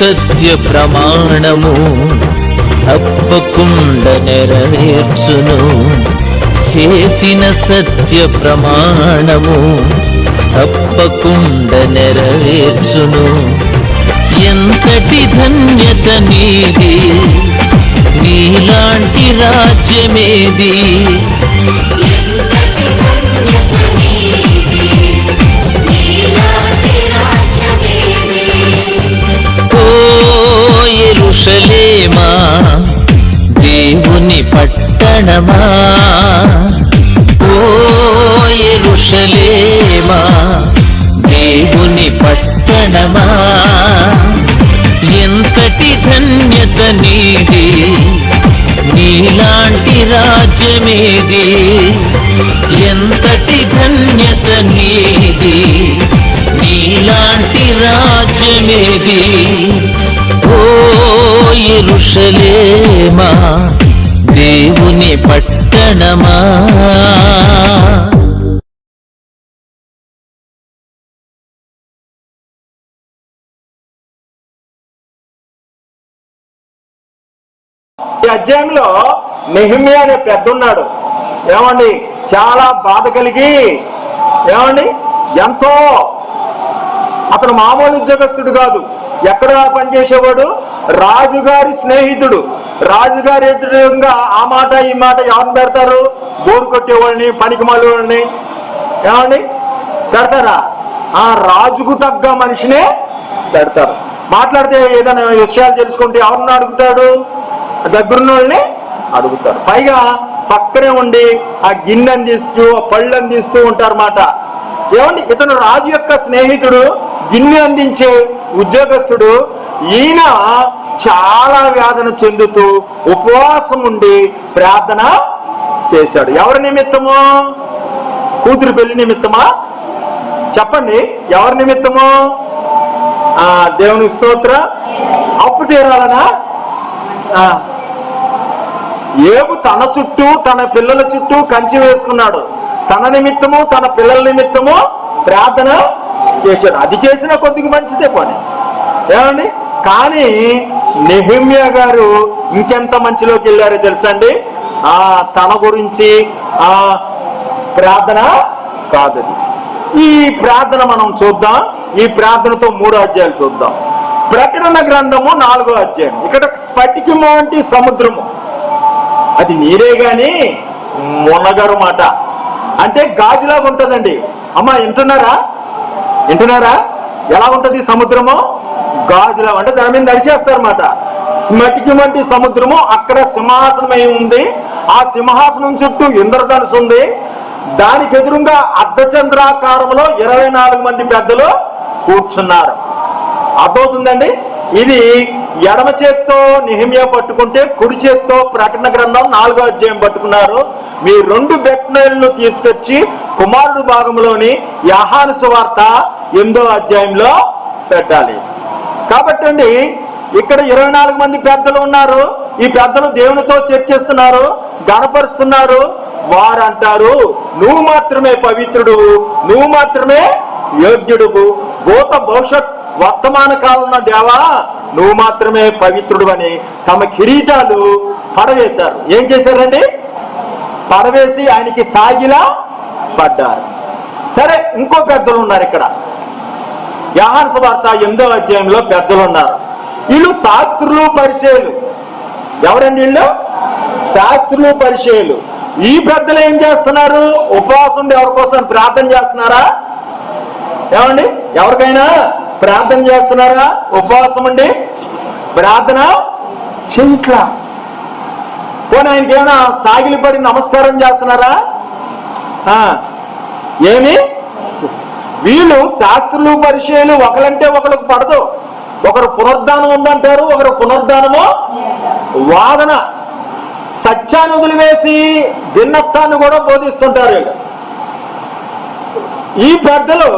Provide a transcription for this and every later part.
సత్య ప్రమాణము తప్పకుండా నెరవేర్చును. చేసిన సత్య ప్రమాణము తప్పకుండా నెరవేర్చును. ఎంతటి ధన్యత నీది, నీలాంటి రాజ్యమేది. ఓ యెరూషలేమా, దేవుని పట్టణమా, ఓ యెరూషలేమా, దేవుని పట్టణమా, ఎంతటి ధన్యత నీది, నీలాంటి రాజ్యమేది. ఎంతటి ధన్యత నీది, నీలాంటి రాజ్యమేది. ఓ యెరూషలేమా, దేవుని పట్టణమా. ఈ అధ్యాయంలో నెహెమ్యా అనే పెద్ద ఉన్నాడు. ఏమండి, చాలా బాధ కలిగి, ఏమండి, ఎంతో అతను మామూలు ఉద్యోగస్తుడు కాదు. ఎక్కడ పనిచేసేవాడు? రాజుగారి స్నేహితుడు. రాజుగారి ఎదురుగా ఆ మాట ఈ మాట ఎవరిని పెడతారు? బోరు కొట్టేవాళ్ళని, పనికి మాలి వాళ్ళని ఏమండి పెడతారా? ఆ రాజుకు తగ్గ మనిషినే పెడతారు. మాట్లాడితే ఏదైనా విషయాలు తెలుసుకుంటే ఎవరిని అడుగుతాడు? దగ్గరున్న వాళ్ళని అడుగుతారు. పైగా పక్కనే ఉండి ఆ గిన్నె అందిస్తూ, ఆ పళ్ళు అందిస్తూ ఉంటారన్నమాట. ఏమండి, ఇతను రాజు యొక్క స్నేహితుడు, గిన్నె అందించే ఉద్యోగస్తుడు. ఈయన చాలా వేదన చెందుతూ ఉపవాసం ఉండి ప్రార్థన చేశాడు. ఎవరి నిమిత్తము? కూతురు పెళ్లి నిమిత్తమా? చెప్పండి, ఎవరి నిమిత్తము? దేవుని స్తోత్ర. అప్పు తీరాలనా? ఏబు తన చుట్టూ, తన పిల్లల చుట్టూ కంచి వేసుకున్నాడు. తన నిమిత్తము, తన పిల్లల నిమిత్తము ప్రార్థన చేశాడు. అది చేసిన కొద్దిగా మంచిదే పని, ఏమండి. కానీ నెహెమ్యా గారు ఇంకెంత మంచిలోకి వెళ్ళారో తెలుసండి. తన గురించి ప్రార్థన కాదు. ఈ ప్రార్థన మనం చూద్దాం. ఈ ప్రార్థనతో 3 అధ్యాయాలు చూద్దాం. ప్రకటన గ్రంథము 4వ అధ్యాయం. ఇక్కడ స్ఫటికము వంటి సముద్రము, అది నీరే గాని మునగరు మాట. అంటే గాజులాగా ఉంటుందండి. అమ్మ వింటున్నారా? ఎలా ఉంటది సముద్రము? గాజులా, అంటే దాని మీద నడిచేస్తారన్నమాట. స్ఫటికం వంటి సముద్రము. అక్కడ సింహాసనమై ఉంది. ఆ సింహాసనం చుట్టూ ఇంద్రధనుసు ఉంది. దానికి ఎదురుగా అర్ధచంద్రాకారంలో 24 మంది పెద్దలు కూర్చున్నారు. అర్థమవుతుందండి. ఇది ఎడమ చేత్తో నెహెమ్యా పట్టుకుంటే, కుడి చేత్తో ప్రకటన గ్రంథం 4వ అధ్యాయం పట్టుకున్నారు. మీ 2 బెత్నెలను తీసుకొచ్చి కుమారుడు భాగంలోని యోహాను సువార్త 8వ అధ్యాయంలో పెట్టాలి. కాబట్టి అండి, ఇక్కడ 24 మంది పెద్దలు ఉన్నారు. ఈ పెద్దలు దేవునితో చర్చిస్తున్నారు, గణపరుస్తున్నారు. వారు అంటారు, నువ్వు మాత్రమే పవిత్రుడు, నువ్వు మాత్రమే యోగ్యుడు, భూత భవిష్యత్ వర్తమాన కాలంలో దేవా నువ్వు మాత్రమే పవిత్రుడు అని తమ కిరీటాలు పడవేశారు. ఏం చేశారండి? పడవేసి ఆయనకి సాగిలా పడ్డారు. సరే, ఇంకో పెద్దలు ఉన్నారు ఇక్కడ. యోహాను సువార్త 8వ అధ్యాయంలో పెద్దలు ఉన్నారు. వీళ్ళు శాస్త్రులు, పరిచయులు. ఎవరండి వీళ్ళు? శాస్త్రులు, పరిచయులు. ఈ పెద్దలు ఏం చేస్తున్నారు? ఉపవాసం ఉండి ఎవరి కోసం ప్రార్థన చేస్తున్నారా? ఏమండి, ఎవరికైనా ప్రార్థన చేస్తున్నారా? ఉపవాసం ఉండి ప్రార్థన చెయ్యట్లా. పోనీ ఆయనకి ఏమైనా సాగిలిపడి నమస్కారం చేస్తున్నారా? ఏమి? వీళ్ళు శాస్త్రులు, పరిచయులు ఒకరంటే ఒకరికి పడదు. ఒకరు పునరుద్ధానం ఉందంటారు, ఒకరు పునరుద్ధానము వాదన. సత్యాన్ని వదిలివేసి భిన్నత్వాన్ని కూడా బోధిస్తుంటారు వీళ్ళు. ఈ పెద్దలు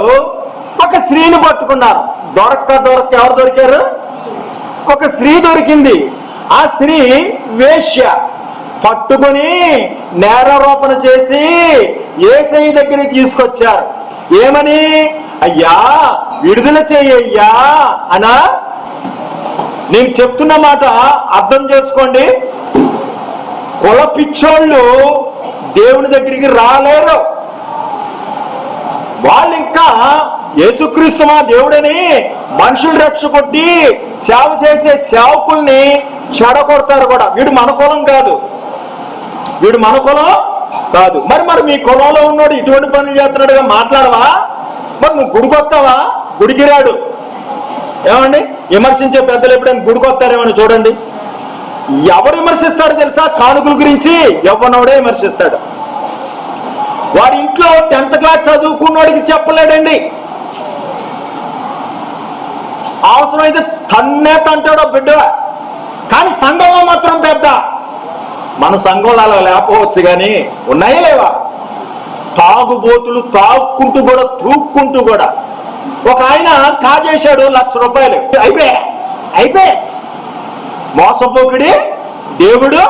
ఒక స్త్రీని పట్టుకున్నారు. దొరక్క ఎవరు దొరికారు? ఒక స్త్రీ దొరికింది. ఆ స్త్రీ వేశ్య. పట్టుకుని నేరారోపణ చేసి యేసయ్య దగ్గరికి తీసుకొచ్చారు. ఏమని? అయ్యా విడుదల చేయయ్యా అనా. నేను చెప్తున్న మాట అర్థం చేసుకోండి. కుల పిచ్చోళ్ళు దేవుని దగ్గరికి రాలేరు. వాళ్ళు ఇంకా యేసుక్రీస్తు మా దేవుడని మనుషులు రెచ్చగొట్టి సేవ చేసే సేవకుల్ని చెడగొడతారు కూడా. వీడు మన కులం కాదు, వీడు మన కులం కాదు. మరి మీ కులంలో ఉన్నాడు ఇటువంటి పనులు చేస్తున్నాడుగా మాట్లాడవా? మరి నువ్వు గుడికొస్తావా? గుడికి రాడు. ఏమండి, విమర్శించే పెద్దలు ఎప్పుడైనా గుడికొస్తారేమని చూడండి. ఎవరు విమర్శిస్తారో తెలుసా? కానుకల గురించి యవ్వనోడే విమర్శిస్తాడు. వాడి ఇంట్లో 10th క్లాస్ చదువుకున్నోడికి చెప్పలేడండి. అవసరమైతే తన్నే తంటాడో బిడ్డ. కానీ సంఘంలో మాత్రం పెద్ద. మన సంఘంలో అలా లేకపోవచ్చు, కానీ ఉన్నాయా లేవా? తాగుబోతులు తాక్కుంటూ కూడా తూక్కుంటూ కూడా. ఒక ఆయన కాజేశాడు ₹1,00,000. అయిపోయా మోసపోకుడి దేవుడు.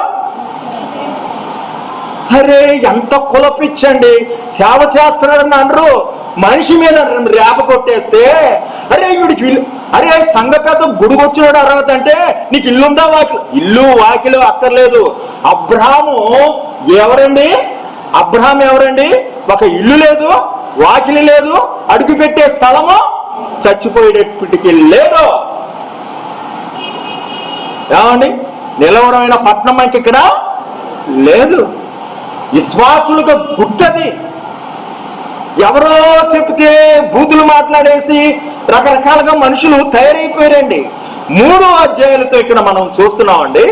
అరే ఎంత కులపిచ్చండి. సేవ చేస్తున్నాడని అనరు, మనిషి మీద రేప కొట్టేస్తే అరే వీడికి అరే సంఘ పెద్ద గుడికొచ్చినాడు అర్హత అంటే నీకు ఇల్లుందా వాకిలు? ఇల్లు వాకిలు అక్కర్లేదు. అబ్రహాము ఎవరండి? అబ్రహాం ఎవరండి? ఒక ఇల్లు లేదు, వాకిలి లేదు, అడుగు పెట్టే స్థలము చచ్చిపోయేటప్పటికి లేదు. ఏమండి, నిలవడమైన పట్టణం మనకి ఇక్కడ లేదు. విశ్వాసులుగా గుట్టది. ఎవరో చెప్తే బూతులు మాట్లాడేసి రకరకాలుగా మనుషులు తయారైపోయారండి. 3 అధ్యాయాలతో ఇక్కడ మనం చూస్తున్నామండి.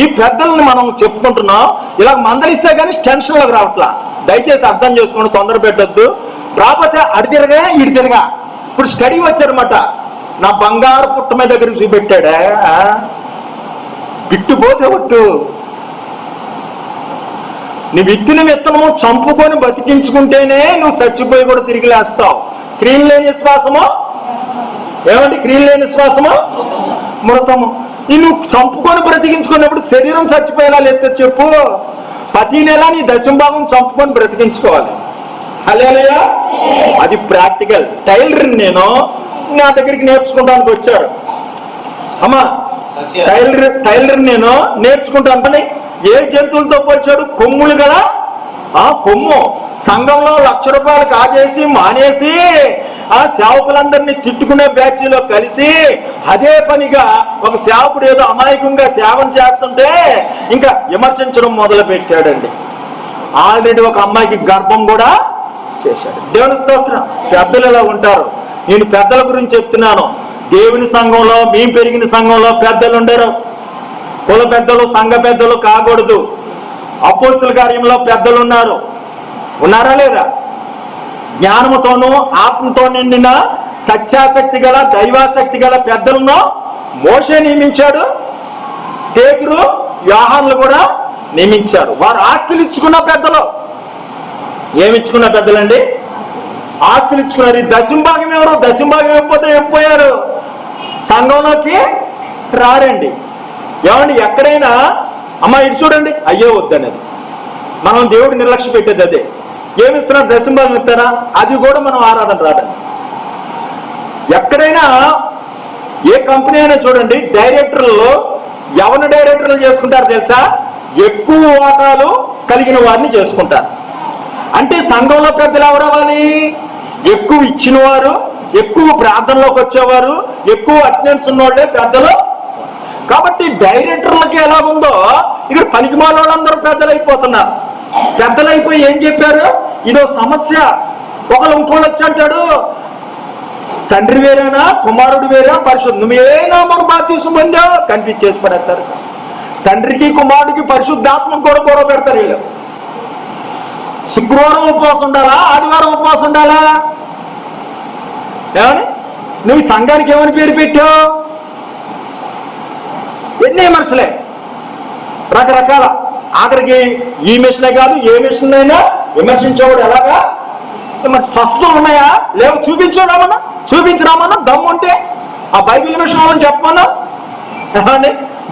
ఈ పెద్దల్ని మనం చెప్పుకుంటున్నాం. ఇలా మందలిస్తే కానీ టెన్షన్లోకి రావట్లా. దయచేసి అర్థం చేసుకుని తొందర పెట్టద్దు. రాకపోతే అడి తిరగా ఇడి తిరగా. ఇప్పుడు స్టడీ వచ్చారన్నమాట. నా బంగారు పుట్ట మీద దగ్గరికి చూపెట్టాడా? పిట్టుపోతే ఒట్టు. నీ విత్తిన విత్తనము చంపుకొని బతికించుకుంటేనే నువ్వు చచ్చిపోయి కూడా తిరిగి లేస్తావు. క్రియలు లేని విశ్వాసము ఏమంటే? క్రియలు లేని విశ్వాసము మృతము. నువ్వు చంపుకొని బ్రతికించుకున్నప్పుడు శరీరం చచ్చిపోయేలా లేదు చెప్పు. ప్రతి నెల నీ దశంభాగం చంపుకొని బ్రతికించుకోవాలి. హల్లెలూయా. అది ప్రాక్టికల్. టైలర్ నేను నా దగ్గరికి నేర్చుకుంటానికి వచ్చాడు. అమ్మా టైలర్ నేను నేర్చుకుంటాను. ఏ జంతువులతో పోల్చాడు? కొమ్ములు గల కొమ్ము. సంఘంలో ₹1,00,000 కాజేసి మానేసి ఆ సేవకులందరినీ తిట్టుకునే బ్యాచ్లో కలిసి అదే పనిగా ఒక సేవకుడు ఏదో అమాయకంగా సేవన చేస్తుంటే ఇంకా విమర్శించడం మొదలు పెట్టాడండి. ఆల్రెడీ ఒక అమ్మాయికి గర్భం కూడా చేశాడు. దేవుని స్తోత్రం. పెద్దలు ఎలా ఉంటారు? నేను పెద్దల గురించి చెప్తున్నాను. దేవుని సంఘంలో, మేము పెరిగిన సంఘంలో పెద్దలు ఉండరు. కుల పెద్దలు, సంఘ పెద్దలు కాకూడదు. అపోస్తుల కార్యంలో పెద్దలు ఉన్నారు. ఉన్నారా లేదా? జ్ఞానముతోనూ ఆత్మతో నిండిన సత్యాసక్తి గల దైవాసక్తి గల పెద్దలను మోషే నియమించాడు. పేతురు, యోహానులు కూడా నియమించారు. వారు ఆస్తులు ఇచ్చుకున్న పెద్దలు. ఏమిచ్చుకున్న పెద్దలండి? ఆస్తులు ఇచ్చుకున్నారు. ఈ దశంభాగం ఎవరు? దశంభాగం ఇవ్వకపోతే వెళ్ళిపోయారు, సంఘంలోకి రారండి. ఏమండి, ఎక్కడైనా అమ్మ ఇటు చూడండి అయ్యో వద్దనేది. మనం దేవుడు నిర్లక్ష్య పెట్టేది అదే. ఏమిస్తున్నారు? దశంభాగం ఇస్తారా? అది కూడా మనం ఆరాధన రాదండి. ఎక్కడైనా ఏ కంపెనీ అయినా చూడండి, డైరెక్టర్లు ఎవరిని డైరెక్టర్లు చేసుకుంటారు తెలుసా? ఎక్కువ వాటాలు కలిగిన వారిని చేసుకుంటారు. అంటే సంఘంలో పెద్దలు ఎవరు అవ్వాలి? ఎక్కువ ఇచ్చిన వారు, ఎక్కువ ప్రార్థనలోకి వచ్చేవారు, ఎక్కువ అటెండెన్స్ ఉన్నోళ్లే పెద్దలు. కాబట్టి డైరెక్టర్లకి ఎలాగుందో ఇక్కడ పనికిమాల వాళ్ళందరూ పెద్దలైపోతున్నారు. పెద్దలైపోయి ఏం చెప్పారు? ఇదో సమస్య. ఒకళ్ళు ఇంకోళ్ళు వచ్చి అంటాడు, తండ్రి వేరేనా, కుమారుడు వేరా, పరిశుద్ధ నువ్వేనా మనం బాప్తిసం పొందావు కనిపించేసి పడేస్తారు. తండ్రికి కుమారుడికి పరిశుద్ధాత్మ కూడా గొడవ పెడతారు వీళ్ళు. శుక్రవారం ఉపవాసం ఉండాలా, ఆదివారం ఉపవాసం ఉండాలా? ఏమని నువ్వు సంఘానికి ఏమని పేరు పెట్టావు? ఎన్ని విమర్శలే, రకరకాల. ఆఖరికి ఈ మిషనే కాదు, ఏ మిషన్ అయినా విమర్శించేవాడు ఎలాగా? స్వస్థతలు ఉన్నాయా లేవు చూపించరామన్నా, చూపించరామన్నా దమ్ము ఉంటే. ఆ బైబిల్ మిషన్ వాళ్ళని చెప్పమన్నా.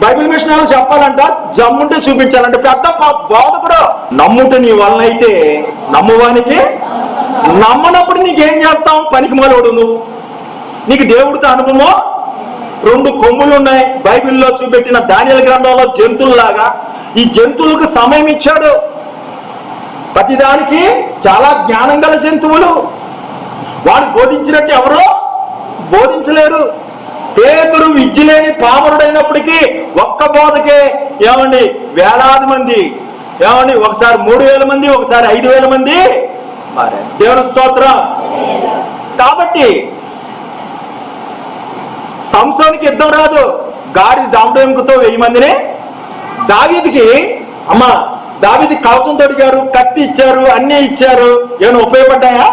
బైబిల్ మిషన్ వాళ్ళని చెప్పాలంట, జమ్ముంటే చూపించాలంటే. పెద్ద బోధకుడు. నమ్ముంటే నీ వలన అయితే నమ్మువానికి, నమ్మనప్పుడు నీకేం చేస్తావు? పనికి మాలోడు నువ్వు. నీకు దేవుడితో అనుభవం 2 కొమ్ములు ఉన్నాయి. బైబిల్లో చూపెట్టిన దానియేలు గ్రంథంలో జంతువులాగా ఈ జంతువులకు సమయం ఇచ్చాడు. ప్రతిదానికి చాలా జ్ఞానం గల జంతువులు. వాడు బోధించినట్టు ఎవరో బోధించలేరు. పేతురు విద్య లేని పామరుడైనప్పటికీ ఒక్క బోధకే ఏమండి వేలాది మంది, ఏమండి ఒకసారి 3000 మంది, ఒకసారి 5000 మంది మారారు. దేవుని స్తోత్రం. కాబట్టి సంసోనికి యుద్ధం రాదు, గాడి దాండెముకతో 1000 మందిని. దావీదుకి దావీదు కవచం తొడిగారు, కత్తి ఇచ్చారు, అన్నీ ఇచ్చారు. ఏమైనా ఉపయోగపడ్డాయా?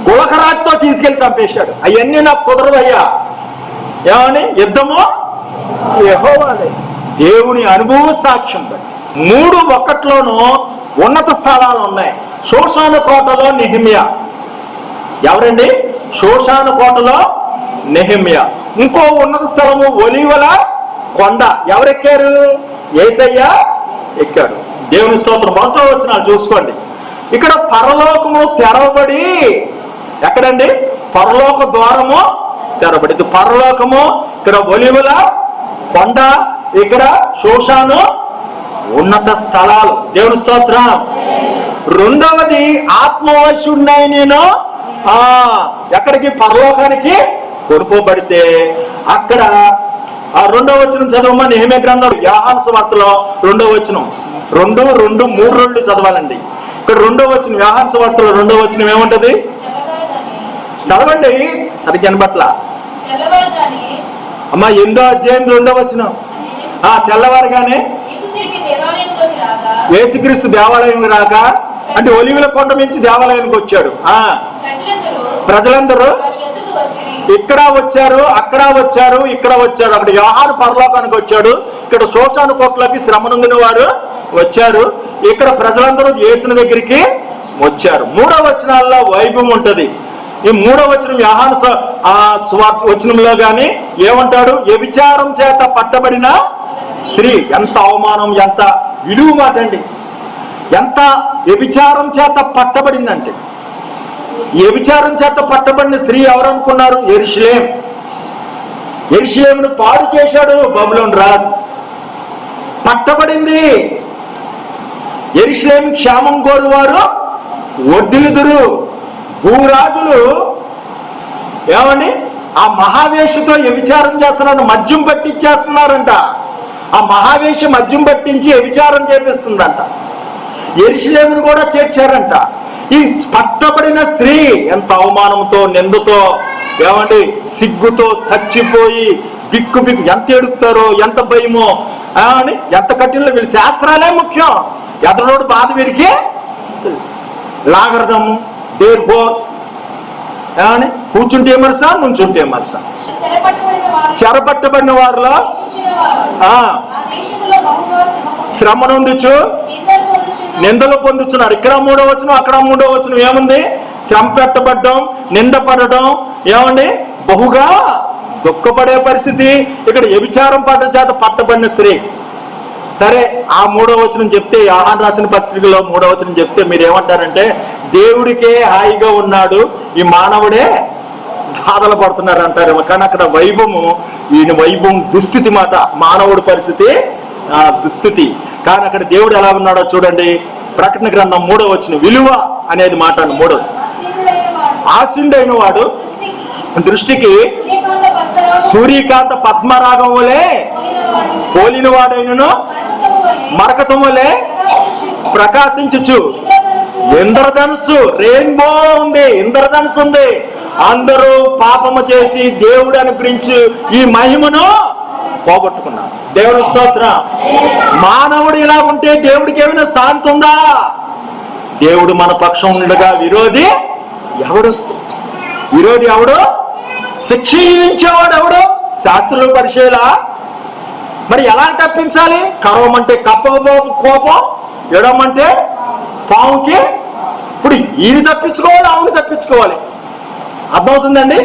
గులకరాజుతో తీసుకెళ్లి చంపేశాడు. అవన్నీ నాకు కుదరదయ్యా. ఏమని? యుద్ధము యెహోవాదే. దేవుని అనుభవ సాక్ష్యం. 3:1 ఉన్నత స్థలాలు ఉన్నాయి. షోషాను కోటలో నెహెమ్యా. ఎవరండి? షోషాను కోటలో నెహెమ్యా. ఇంకో ఉన్నత స్థలము ఒలీవల కొండ. ఎవరెక్కారు? యేసయ్య ఎక్కాడు. దేవుని స్తోత్రం. మొదట వచనాలు చూసుకోండి. ఇక్కడ పరలోకము తెరవబడి, ఎక్కడండి? పరలోక ద్వారము తెరవబడి. పరలోకము, ఇక్కడ ఒలీవల కొండ, ఇక్కడ షోషాను ఉన్నత స్థలాలు. దేవుని స్తోత్రం. రెండవది ఆత్మవశుడినై నేను ఎక్కడికి? పరలోకానికి కొనుకోబడితే అక్కడ 2వ వచనం చదవమా. నెహెమ్యా గ్రంథం యోహాను సువార్తలో 2వ వచనం 2:3 చదవాలండి. ఇక్కడ 2వ వచనం యోహాను సువార్తలో 2వ వచనం ఏముంటది? చదవండి. సరిగ్గా కనబట్ల అమ్మా. 8వ అధ్యాయం 2వ వచనం. తెల్లవారుగానే యేసుక్రీస్తు దేవాలయం రాక, అంటే ఒలీవల కొండ నుంచి దేవాలయానికి వచ్చాడు. ప్రజలందరూ ఇక్కడ వచ్చారు, అక్కడ వచ్చారు, ఇక్కడ వచ్చారు. అక్కడ యోహాను పరలోకానికి వచ్చాడు, ఇక్కడ షోషాను కోటలోకి శ్రమ నొందిన వారు వచ్చారు, ఇక్కడ ప్రజలందరూ యేసుని దగ్గరికి వచ్చారు. 3వ వచనాల్లో వైభవం ఉంటది. ఈ 3వ వచనం యోహాను వచనంలో గాని ఏమంటాడు? వ్యభిచారం చేత పట్టబడిన స్త్రీ. ఎంత అవమానం, ఎంత విలువ మాట అండి. ఎంత వ్యభిచారం చేత పట్టబడిందంటే, వ్యభిచారం చేత పట్టబడిన స్త్రీ ఎవరనుకున్నారు? యెరూషలేం. యెరూషలేమును పాడు చేశాడు బబులోను రాజు. పట్టబడింది. యెరూషలేం క్షేమం కోరువారు వర్ధిల్లుదురు. భూరాజులు ఏమని ఆ మహావేషతో వ్యభిచారం చేస్తున్నారు, మద్యం పట్టించేస్తున్నారంట. ఆ మహావేష మద్యం పట్టించి వ్యభిచారం చేపిస్తుందంట. యెరూషలేమును కూడా చేర్చారంట. ఈ పట్టబడిన స్త్రీ ఎంత అవమానంతో, నిందతో, ఏమండి సిగ్గుతో చచ్చిపోయి బిక్కు ఎంత ఎడుతారో, ఎంత భయమో అని, ఎంత కఠినలో. వీళ్ళ శాస్త్రాలే ముఖ్యం. ఎదరోడు బాధ వీరికి లాగరదము. దేర్ఫోర్ ఏమని? కూర్చుంటే మరస, నుంచుంటే మరస. చెరపట్టబడిన వారిలో శ్రమ నొందుచు నిందలు పొందుతున్నారు. ఇక్కడ 3వ వచనం, అక్కడ 3వ వచనం ఏముంది? శ్రమ పెట్టబడ్డం, నింద పడడం, ఏమండి బహుగా దుఃఖపడే పరిస్థితి. ఇక్కడ వ్యభిచారం పడ్డ చేత పట్టబడిన స్త్రీ. సరే, ఆ 3వ వచనం చెప్తే, యోహాను రాసిన పత్రికలో 3వ వచనం చెప్తే మీరు ఏమంటారంటే, దేవుడికే హాయిగా ఉన్నాడు, ఈ మానవుడే బాధలు పడుతున్నారు అంటారు. కానీ అక్కడ వైభవము, ఈయన వైభవం దుస్థితి మాట. మానవుడి పరిస్థితి దుస్థితి. కానీ అక్కడ దేవుడు ఎలా ఉన్నాడో చూడండి. ప్రకటన గ్రంథం 3వ వచనం విలువ అనేది మాట. 3వ ఆశీనుడైన వాడు దృష్టికి సూర్యకాంత పద్మరాగం వలె పోలిన వాడైనను మరకతం వలె ప్రకాశించుచు. ఇంద్రధనుస్సు, రెయిన్బో ఉంది, ఇంద్రధనుస్సు ఉంది. అందరూ పాపము చేసి దేవుడు అనుగ్రహించి ఈ మహిమను పోగొట్టుకున్నారు. దేవుని స్తోత్రం. మానవుడు ఇలా ఉంటే దేవుడికి ఏమైనా శాంతి ఉందా? దేవుడు మన పక్షం ఉండగా విరోధి ఎవడు? విరోధి ఎవడు? శిక్షించేవాడు ఎవడు? శాస్త్రులు పరిశీల. మరి ఎలా తప్పించాలి? కరవమంటే కప్ప కోపం, ఎడమంటే పావుకి. ఇప్పుడు ఈయన తప్పించుకోవాలి, ఆవుని తప్పించుకోవాలి. అర్థమవుతుందండి?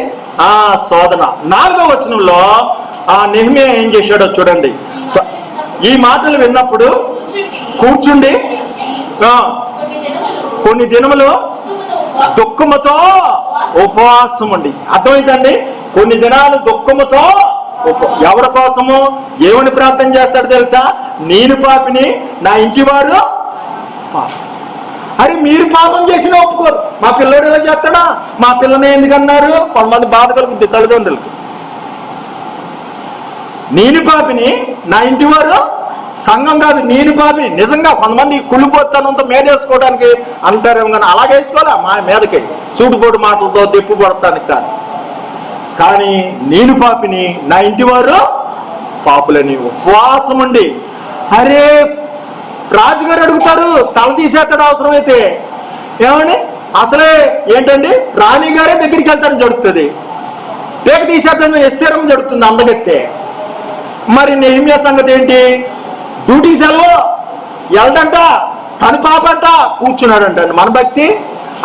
శోధన. 4వ వచనంలో నెహెమ్యా ఏం చేశాడో చూడండి. ఈ మాటలు విన్నప్పుడు కూర్చుండి కొన్ని దినములు దుఃఖముతో ఉపవాసం ఉండి. అర్థమైందండి? కొన్ని దినాలు దుఃఖముతో ఎవరి కోసము ఏమని ప్రార్థన చేస్తాడు తెలుసా? నేను పాపిని, నా ఇంటి వారు పాపం. అరే మీరు పాపం చేసిన ఒప్పుకోరు. మా పిల్లడు ఎలా చేస్తాడా? మా పిల్లని ఎందుకన్నారు? కొంతమంది బాధ కలుగుద్ది తల్లిదండ్రులకి. నేను పాపిని, నా ఇంటి వారు సంఘం కాదు, నేను పాపిని. నిజంగా కొంతమంది కుళ్ళిపోతానంత మేదేసుకోవడానికి అంటారేమో, కానీ అలాగే వేసుకోవాలా మా మీదకి సూటుపోటు మాటలతో దెప్పు పడతానికి కాదు. కానీ నేను పాపిని, నా ఇంటి వారు పాపులని ఉపవాసం ఉండి, అరే రాజుగారు అడుగుతారు, తల తీసేస్తాడు అవసరమైతే. ఏమని అసలే ఏంటండి, రాణిగారే దగ్గరికి వెళ్తారని జరుగుతుంది, పేక తీసేద్దాం ఎస్తేరం జరుగుతుంది అందగెత్తే. మరి నెహెమ్యా సంగతి ఏంటి? డ్యూటీ సెలవు వెళ్దంట, తను పాపంట కూర్చున్నాడంట. మన భక్తి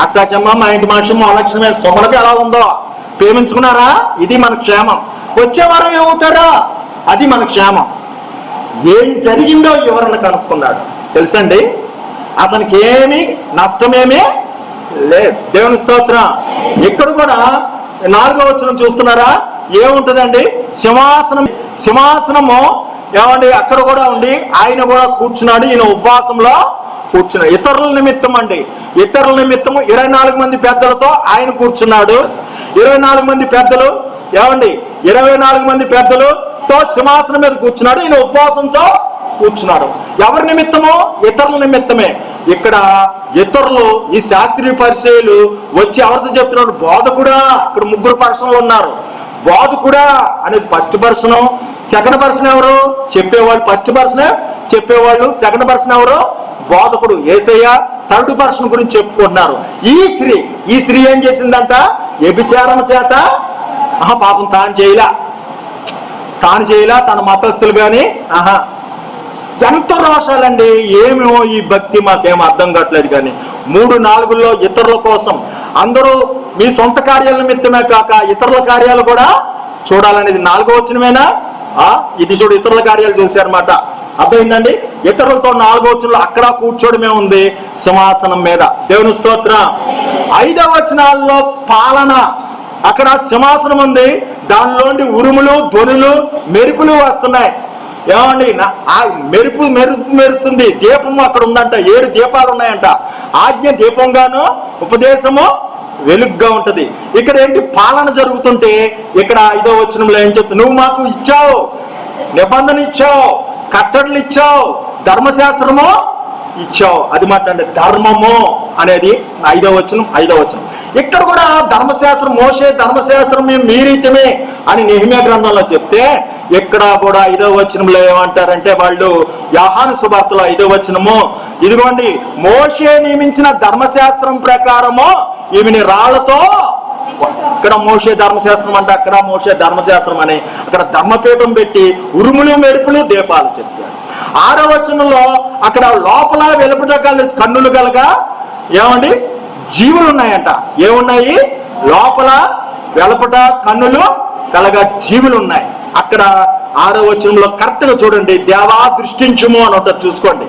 అక్కాచమ్మ, మా ఇంటి మనిషి, మా లక్ష్యమైన సొమలకి ఎలా ఉందో ప్రేమించుకున్నారా? ఇది మన క్షేమం. వచ్చే వారం ఏమవుతారా? అది మన క్షేమం. ఏం జరిగిందో ఎవరన్నా కనుక్కున్నాడు తెలుసండి. అతనికి ఏమి నష్టమేమీ లేదు. దేవుని స్తోత్రం. ఇక్కడ కూడా 4వ వచనం చూస్తున్నారా? ఏముంటుందండి? సింహాసనము ఏమండి అక్కడ కూడా ఉండి ఆయన కూడా కూర్చున్నాడు. ఈయన ఉపవాసంలో కూర్చున్నాడు. ఇతరుల నిమిత్తం అండి, ఇతరుల నిమిత్తము 24 మంది పెద్దలతో ఆయన కూర్చున్నాడు. 24 మంది పెద్దలు ఏమండి 24 మంది పెద్దలతో సింహాసనం మీద కూర్చున్నాడు. ఈయన ఉపవాసంతో కూర్చున్నాడు. ఎవరి నిమిత్తమో? ఇతరుల నిమిత్తమే. ఇక్కడ ఇతరులు ఈ శాస్త్రీయ పరిచయాలు వచ్చి ఎవరితో చెప్తున్నాడు? బోధకుడా. ఇక్కడ 3 పర్సన్లు ఉన్నారు. బోధకుడా అనేది ఫస్ట్ పర్సన్. సెకండ్ పర్సన్ ఎవరు? చెప్పేవాళ్ళు. ఫస్ట్ పర్సన్ చెప్పేవాళ్ళు, సెకండ్ పర్సన్ ఎవరు? బోధకుడు యేసయ్య. థర్డ్ పర్సన్ గురించి చెప్పుకుంటున్నారు. ఈ స్త్రీ ఏం చేసిందంట? వ్యభిచారం చేత పాపం తాను చేయలా, తన మతస్థులు కానీ ఎంత రోషాలండి. ఏమో ఈ భక్తి మాకేమో అర్థం కావట్లేదు. కానీ 3-4లో ఇతరుల కోసం అందరూ మీ సొంత కార్యాల నిమిత్తమే కాక ఇతరుల కార్యాలు కూడా చూడాలనేది 4వ వచనమేనా? ఇది చూడు, ఇతరుల కార్యాలు చూశారన్నమాట. అర్థమైందండి? ఇతరులతో 4వ వచనంలో అక్కడ కూర్చోవడమే ఉంది సింహాసనం మీద. దేవుని స్తోత్రం. 5వ వచనాల్లో పాలన. అక్కడ సింహాసనం ఉంది, దానిలోండి ఉరుములు, ధ్వనులు, మెరుపులు వస్తున్నాయి. ఏమండి ఆ మెరుపు మెరుస్తుంది. దీపము అక్కడ ఉందంట. 7 దీపాలు ఉన్నాయంట. ఆజ్ఞ దీపంగాను, ఉపదేశము వెలుగుగా ఉంటది. ఇక్కడ ఏంటి? పాలన జరుగుతుంటే ఇక్కడ 5వ వచనంలో ఏం చెప్తా? నువ్వు మాకు ఇచ్చావు, నిబంధన ఇచ్చావు, కట్టడలు ఇచ్చావు, ధర్మశాస్త్రము ఇచ్చావు. అది మాట్లాడే ధర్మము అనేది 5వ వచనం. ఇక్కడ కూడా ధర్మశాస్త్రం, మోషే ధర్మశాస్త్రం మేము మీరైతమే అని నెహెమ్యా గ్రంథంలో చెప్తే, ఇక్కడ కూడా 5వ వచనంలో ఏమంటారంటే వాళ్ళు యోహాను సువార్తలో 5వ వచనము, ఇదిగోండి మోషే నియమించిన ధర్మశాస్త్రం ప్రకారము ఈమెని రాళ్లతో, ఇక్కడ మోషే ధర్మశాస్త్రం అంటే అక్కడ మోషే ధర్మశాస్త్రం అని అక్కడ ధర్మపీఠం పెట్టి ఉరుములు, మెరుపులు, దీపాలు చెప్పారు. 6వ వచనంలో అక్కడ లోపల వెలుపట కన్నులు కలగా ఏమండి జీవులు ఉన్నాయంట. ఏమున్నాయి? లోపల వెలుపట కన్నులు కలగా జీవులు ఉన్నాయి. అక్కడ 6వ వచనంలో కరెక్ట్ గా చూడండి, దేవా దృష్టించుము అని ఉంటుంది. చూసుకోండి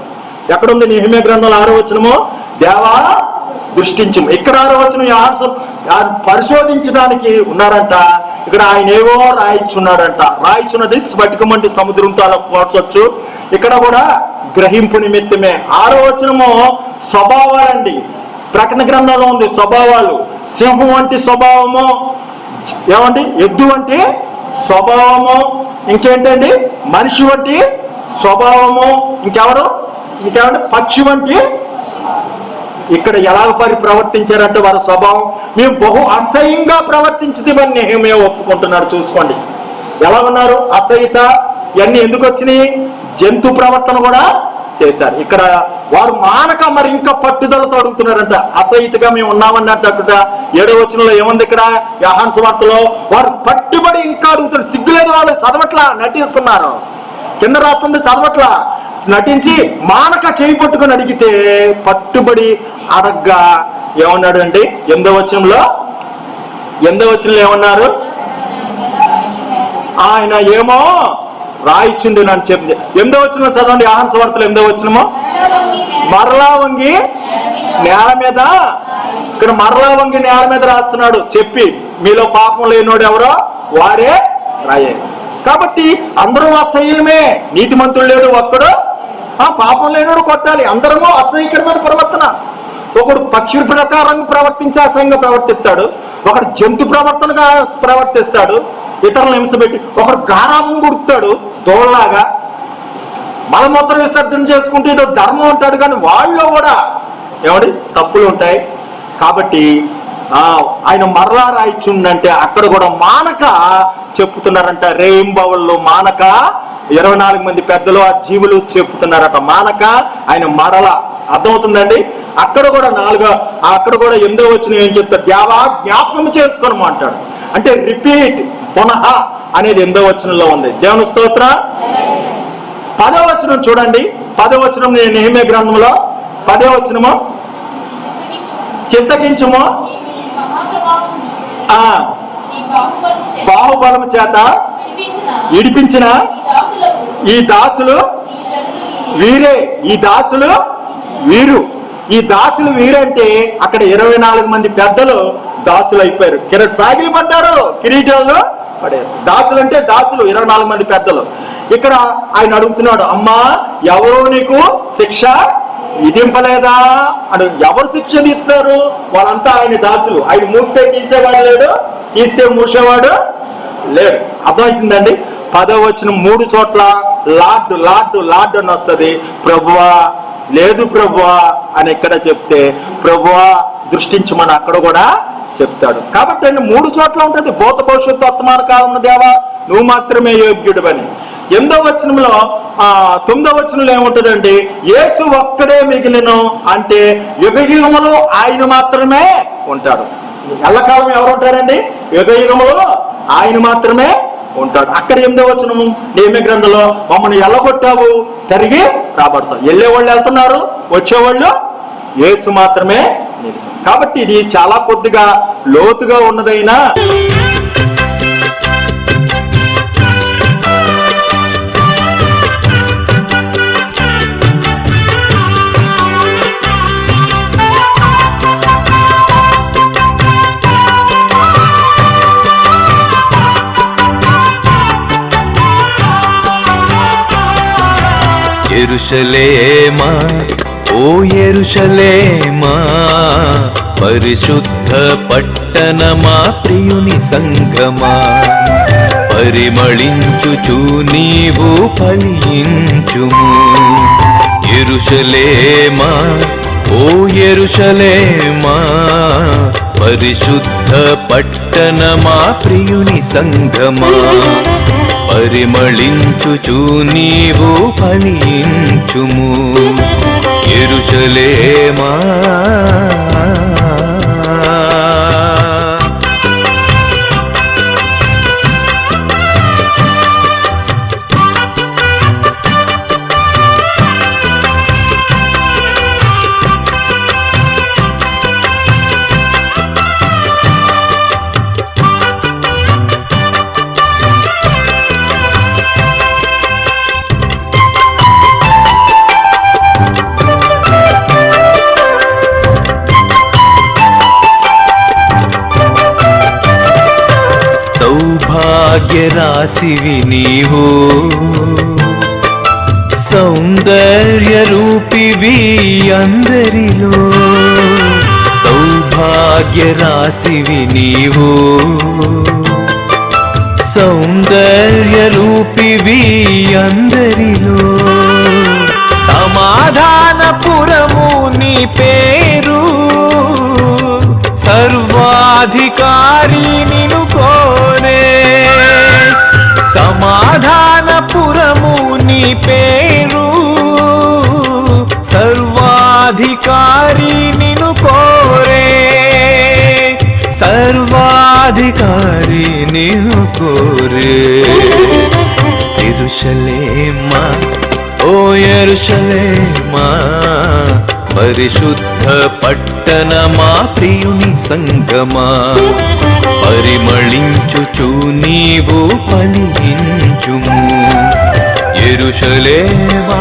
ఎక్కడుంది నెహెమ్యా గ్రంథంలో 6వ వచనము, దేవా దృష్టించుము. ఇక్కడ 6వ వచనం పరిశోధించడానికి ఉన్నారంట. ఇక్కడ ఆయన ఏవో రాయిచున్నాడంట. రాయిచున్నది స్ఫటికమంటి సముద్రంతో అలా పోర్చొచ్చు. ఇక్కడ కూడా గ్రహింపు నిమిత్తమే. 6వ వచనము స్వభావాలండి. ప్రకటన గ్రంథంలో ఉంది స్వభావాలు. సింహం వంటి స్వభావము, ఏమండి ఎద్దు వంటి స్వభావము, ఇంకేంటండి మనిషి వంటి స్వభావము, ఇంకేమంటే పక్షి వంటి. ఇక్కడ ఎలా ప్రవర్తించారంటే వారి స్వభావం మేము బహు అసహ్యంగా ప్రవర్తించదని నెహెమ్యా ఒప్పుకుంటున్నారు. చూసుకోండి ఎలా ఉన్నారు. అసహ్యత ఇవన్నీ ఎందుకు వచ్చినాయి? జంతు ప్రవర్తన కూడా చేశారు. ఇక్కడ వారు మానక మరి ఇంకా పట్టుదలతో అడుగుతున్నారంట. అసహ్యతగా మేము ఉన్నామన్నట్టు అక్కడ 7వ వచనంలో ఏముంది? ఇక్కడ యోహాను సువార్తలో వారు పట్టుబడి ఇంకా అడుగుతున్నారు. సిగ్గులేదు, వాళ్ళు చదవట్లా, నటిస్తున్నారు. కింద రాస్తుంది చదవట్లా, నటించి మానక చేయి పట్టుకొని అడిగితే పట్టుబడి అడగ్గా ఏమన్నాడు అండి? 8వ వచనంలో ఏమన్నారు? ఆయన ఏమో రాయిచుండి నన్ను చెప్పింది. 8వ వచనంలో చదవండి. యోహాను సువార్తలో 8వ వచనము, మరలా వంగి నేల మీద, ఇక్కడ మరలా వంగి నేల మీద రాస్తున్నాడు. చెప్పి మీలో పాపం లేనోడు ఎవరో వారే రాయే. కాబట్టి అందరూ అసహ్యమే, నీతిమంతుడు లేడు ఒక్కడు, పాపం లేనోడు కొట్టాలి. అందరము అసహ్యకరమైన ప్రవర్తన. ఒకడు పక్షి ప్రకారంగా ప్రవర్తించి అసహ్యంగా ప్రవర్తిస్తాడు, ఒకడు జంతు ప్రవర్తనగా ప్రవర్తిస్తాడు, ఇతరులను హింసపెట్టి, ఒకడు గారాబం గుర్తాడు తోళ్ళలాగా, మలమూత్ర విసర్జన చేసుకుంటే ఏదో ధర్మం ఉంటాడు, కానీ వాళ్ళు కూడా తప్పులు ఉంటాయి. కాబట్టి ఆయన మరలా రాయిచుండంటే అక్కడ కూడా మానక చెప్పుతున్నారంట, రేయింబవళ్ళు మానక 24 మంది పెద్దలు ఆ జీవులు చెప్పుతున్నారట, మానక ఆయన మరల. అర్థమవుతుందండి? అక్కడ కూడా అక్కడ కూడా 8వ వచనం ఏం చెప్తాడు? దేవా జ్ఞాపకం చేసుకోనము అంటాడు. అంటే రిపీట్, పునః అనేది 8వ వచనంలో ఉంది. దేవుని స్తోత్ర. 10వ వచనం చూడండి. 10వ వచనం నెహెమ్యా గ్రంథంలో 10వ వచనము, చింతకించుము బాహుబలము చేత ఇడిపించిన ఈ దాసులు వీరే. ఈ దాసులు వీరు. ఈ దాసులు వీరంటే అక్కడ 24 మంది పెద్దలు దాసులు అయిపోయారు. సాగిలి పడ్డారు, కిరీటాల్లో పడేసి. దాసులు అంటే దాసులు 24 మంది పెద్దలు. ఇక్కడ ఆయన అడుగుతున్నాడు, అమ్మా ఎవరు నీకు శిక్ష విధింపలేదా అని. ఎవరు శిక్ష ఇస్తారు? వాళ్ళంతా ఆయన దాసులు. ఆయన మూస్తే తీసేవాడు లేడు, తీస్తే మూసేవాడు లేడు. అర్థమవుతుందండి? 10వ వచనం 3 చోట్ల లార్డ్ లార్డ్ లార్డ్ అని వస్తుంది. ప్రభువా లేదు ప్రభువా అని ఎక్కడ చెప్తే ప్రభువా దృష్టించమని అక్కడ కూడా చెప్తాడు. కాబట్టి 3 చోట్ల ఉంటుంది. భూత భవిష్యత్తు వర్తమాన కాలం దేవా నువ్వు మాత్రమే యోగ్యుడు అని. 8వ వచనంలో 9వ వచనంలో ఏముంటుందండి? యేసు ఒక్కడే మిగిలిను అంటే యుగయుగములు ఆయన మాత్రమే ఉంటాడు. ఎల్లకాలం ఎవరు ఉంటారండి? యుగయుగములు ఆయన మాత్రమే ఉంటాడు. అక్కడ 8వ వచనము నెహెమ్యా గ్రంథంలో, మమ్మల్ని ఎల్లగొట్టావు తిరిగి రాబడతావు. వెళ్ళేవాళ్ళు వెళ్తున్నారు, వచ్చేవాళ్ళు యేసు మాత్రమే నిలిచారు. కాబట్టి ఇది చాలా కొద్దిగా లోతుగా ఉన్నదైనా యెరూషలేమా ఓ యెరూషలేమా, పరిశుద్ధ పట్టణమా, ప్రియుని సంగమా, పరిమళించుచు నీవు ఫలించుము. యెరూషలేమా ఓ యెరూషలేమా, పరిశుద్ధ పట్టణమా, ప్రియుని సంగమా, పరిమళించుచు నీవు ఫలించుము. యెరూషలేమా భాగ్యరాశివి నీవు, సౌందర్య రూపివి అందరిలో. సౌభాగ్యరాశివి నీవు, సౌందర్య రూపివి అందరిలో. సమాధానపురము నీ పేరు, సర్వాధికారి నిను కోరే. సమాధానపురము నీ పేరు, సర్వాధికారి నిను కోరే. సర్వాధికారి నిను కోరే. యెరూషలేమా ఓ యెరూషలేమా, పరిశుద్ధ పట్టణమా, ప్రియుని సంగమా, పరిమళించుచు నీవు ఫలించుము. యెరూషలేమా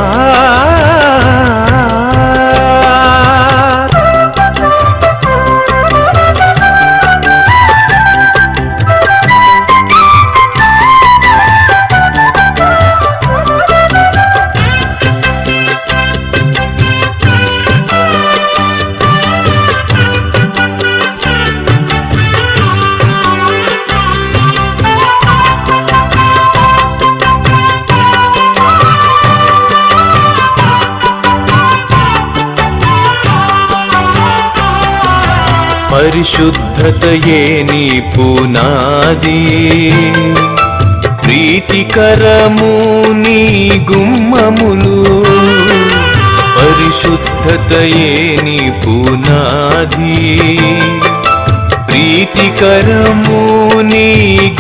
పరిశుద్ధతయే నీ పునాది, ప్రీతికరము నీ గుమ్మములు. పరిశుద్ధతయే నీ పునాది, ప్రీతికరము నీ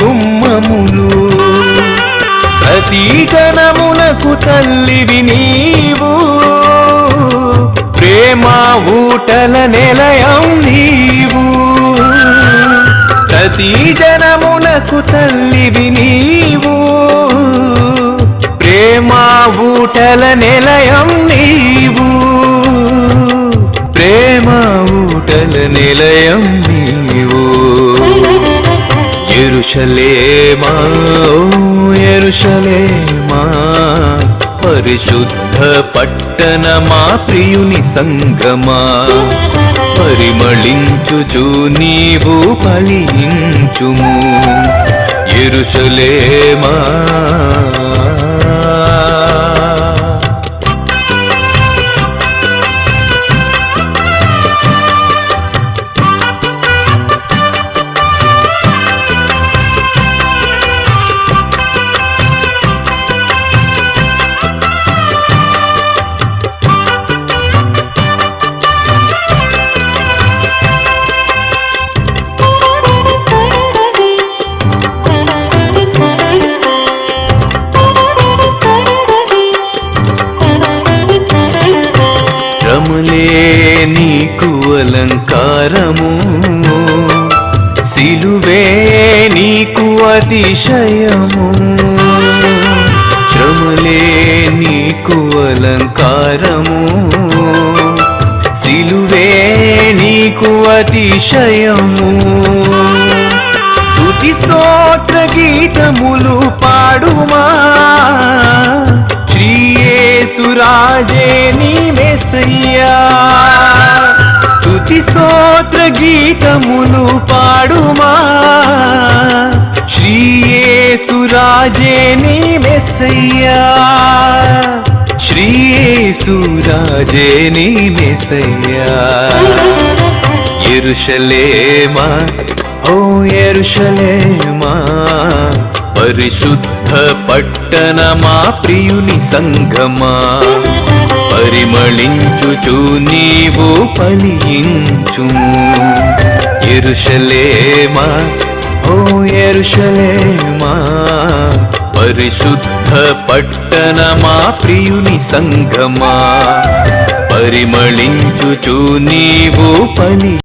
గుమ్మములు. ప్రతి జనమునకు తల్లివి నీవు, ప్రేమ ఊటల నిలయం నీవు. ప్రతి జనమునకు తల్లివి నీవు, ప్రేమ ఊటల నిలయం నీవు. ప్రేమ ఊటల నిలయం నీవు. యెరూషలేమా ఓ యెరూషలేమా, పరిశుద్ధ పట్టణమా ప్రియుని సంగమా. పరిమళించుచు నీవు ఫలించుము యెరూషలేమా. శ్రమలే నీకు అలంకారము, సిలువే నీకు అతిశయము. శ్రమలే నీకు అలంకారము, సిలువే నీకు అతిశయము. స్తుతి స్తోత్ర గీతములు పాడుమా, శ్రీ యేసు రాజే నీ మెస్సయ్యా. స్తుతి స్తోత్ర గీతములు పాడుమా, శ్రీ యేసు రాజే నీ మెస్సయ్యా. శ్రీ యేసు రాజే నీ మెస్సయ్యా. యెరూషలేమా ఓ యెరూషలేమా, పరిశుద్ధ పట్టణమా ప్రియుని సంగమా. పరిమళించుచు నీవు ఫలించుము యెరూషలేమా ఓ యెరూషలేమా. పరిశుద్ధ పట్టణమా ప్రియుని సంగమా. పరిమళించుచు నీవు ఫలి